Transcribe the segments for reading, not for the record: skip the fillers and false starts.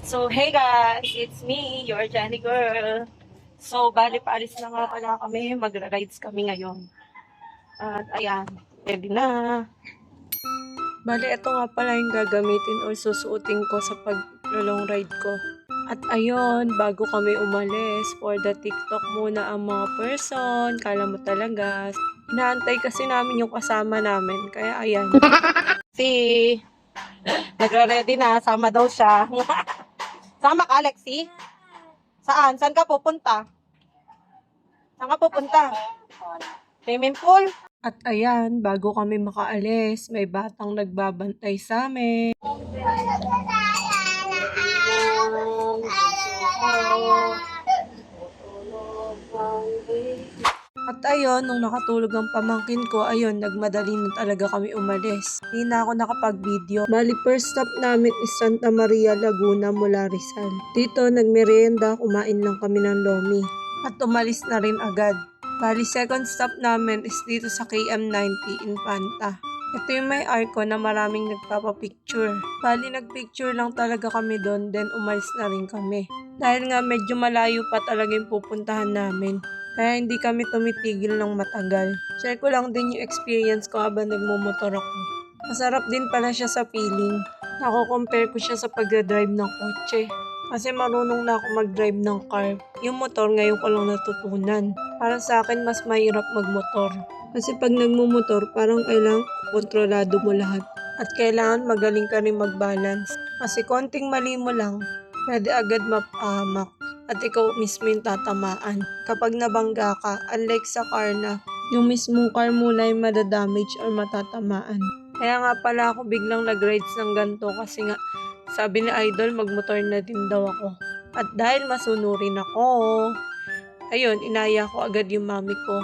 So, hey guys, it's me, your Jenny girl. So, bali paalis na nga pala kami, magra-rides kami ngayon. At ayan, ready na. Bali, ito nga pala yung gagamitin or susuotin ko sa pag-long ride ko. At ayun, bago kami umalis, for the TikTok muna ang mga person. Kala mo talaga. Inaantay kasi namin yung kasama namin. Kaya ayan. Si, nagra-ready na. Sama daw siya. Sama ka, Alexi? Saan? Saan ka pupunta? Saan ka pupunta? Swimming pool? At ayan, bago kami makaalis, may batang nagbabantay sa amin. At ayun, nung nakatulog ang pamangkin ko, ayun, nagmadali na talaga kami umalis. Hindi na ako nakapag-video. Bali, first stop namin is Santa Maria, Laguna mula Rizal. Dito, nagmerienda, kumain lang kami ng lomi. At umalis na rin agad. Bali, second stop namin is dito sa KM90 Infanta. Ito yung may arko na maraming nagpapapicture. Bali, nagpicture lang talaga kami doon, then umalis na rin kami. Dahil nga medyo malayo pa talaga yung pupuntahan namin. Kaya hindi kami tumitigil ng matagal. Share ko lang din yung experience ko habang nagmumotor ako. Masarap din pala siya sa feeling. Nako-compare ko siya sa pagdadrive ng kotse. Kasi marunong na ako mag-drive ng car. Yung motor ngayon ko lang natutunan. Para sa akin mas mahirap magmotor. Kasi pag nagmumotor parang kailangan kontrolado mo lahat. At kailangan magaling ka rin mag-balance. Kasi konting mali mo lang, pwede agad mapahamak. At ikaw mismo yung tatamaan. Kapag nabangga ka, unlike sa car na, yung mismong car mo na yung madadamage or matatamaan. Kaya nga pala ako biglang nag-rides ng ganito kasi nga, sabi ni Idol, magmotor na din daw ako. At dahil masunurin ako, ayun, inaya ko agad yung mami ko.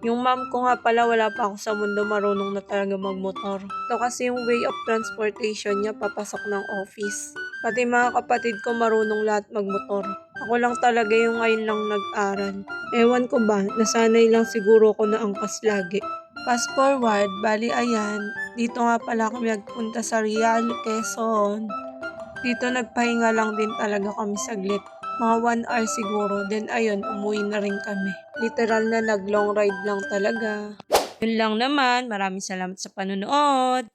Yung mom ko nga pala, wala pa ako sa mundo, marunong na talaga magmotor. Ito kasi yung way of transportation niya papasok ng office. Pati mga kapatid ko marunong lahat magmotor. Ako lang talaga yung ngayon lang nag-aral. Ewan ko ba, nasanay lang siguro ko na angkas lagi. Fast forward, bali ayan, dito nga pala kami nagpunta sa Real, Quezon. Dito nagpahinga lang din talaga kami saglit. Mga 1 hour siguro, then ayun, umuwi na rin kami. Literal na nag-long ride lang talaga. Yun lang naman, maraming salamat sa panonood.